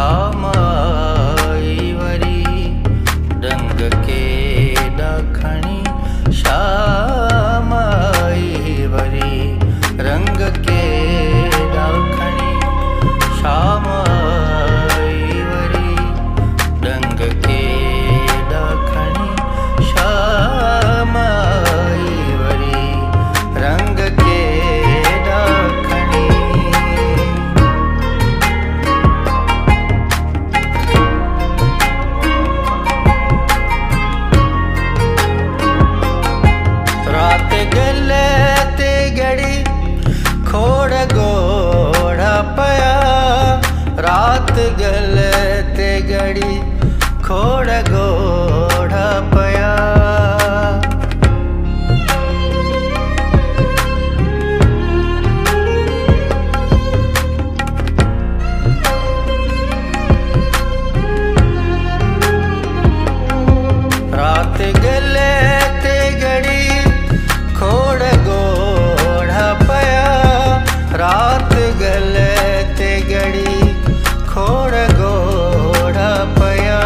शाम I worry रंग के ॾखणी शाम आई वरी रंग के ॾखणी शाम आई वरी रंग के ॾखणी शाम आई वरी रंग के ॾखणी। रात गले ते गड़ी खोड़ गोड़ा पया रात गले ते गड़ी खोड़ गोड़ा पया रात गले ते गड़ी खोड़ गोड़ा पया रात गले ते गड़ी खोड़ गोड़ा पया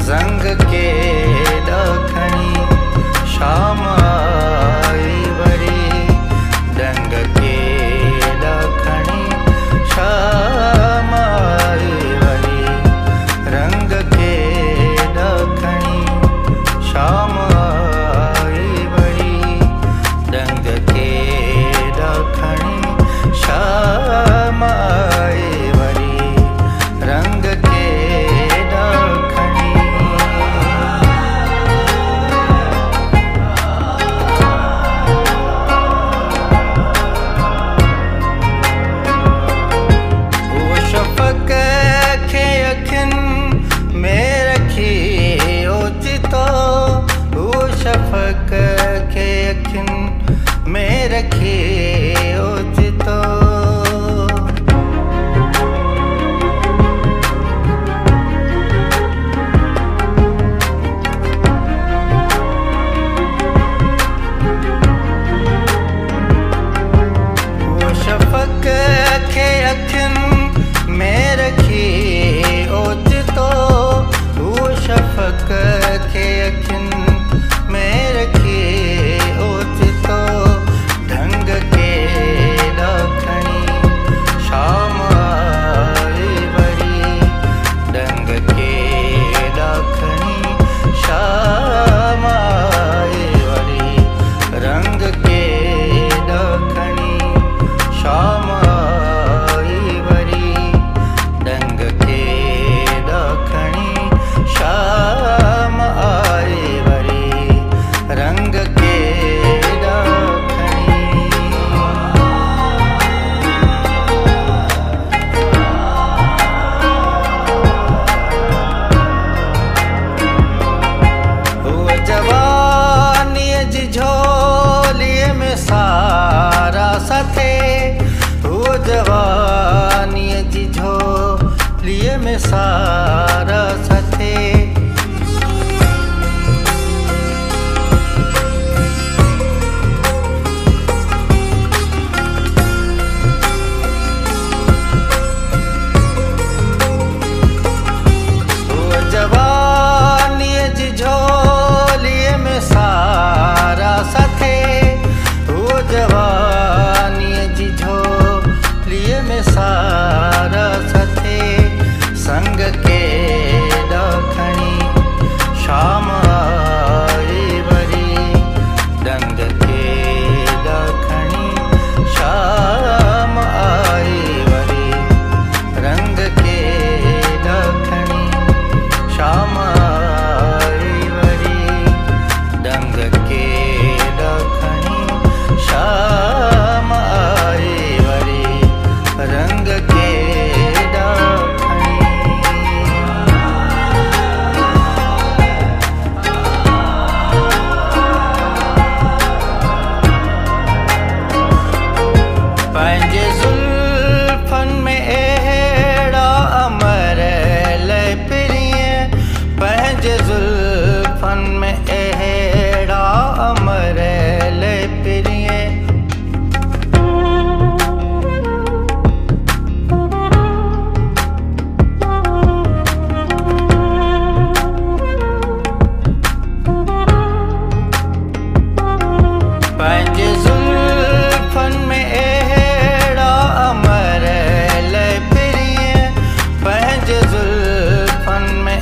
जंग के ॾखणी शाम आई वरी रंग के ॾखणी शाम आई वरी रंग के ॾखणी शाम आई वरी रंग के ॾखणी शाम आई वरी रंग के ॾखणी। वो शफ़क़ खे अखियुनि में रखी ओचितो वो शफ़क़ खे अखियुनि में रखी ओचितो वो शफ़क़ खे अखियुनि में रखी ओचितो वो शफ़क़ खे अखियुनि में रखी ओचितो ढंग के ॾखणी शाम आई वरी ढंग के ॾखणी शाम आई वरी रंग के ॾखणी शाम आई वरी रंग के ॾखणी शाम आई वरी रंग के ॾखणी। वो जवानीअ जी झोलीअ में सारा सथे वो जवानीअ जी झोलीअ में सारा सथे वो जवानीअ जी झोलीअ में सारा सथे वो जवानीअ जी झोलीअ में सारा सथे संग के के जुल्फन में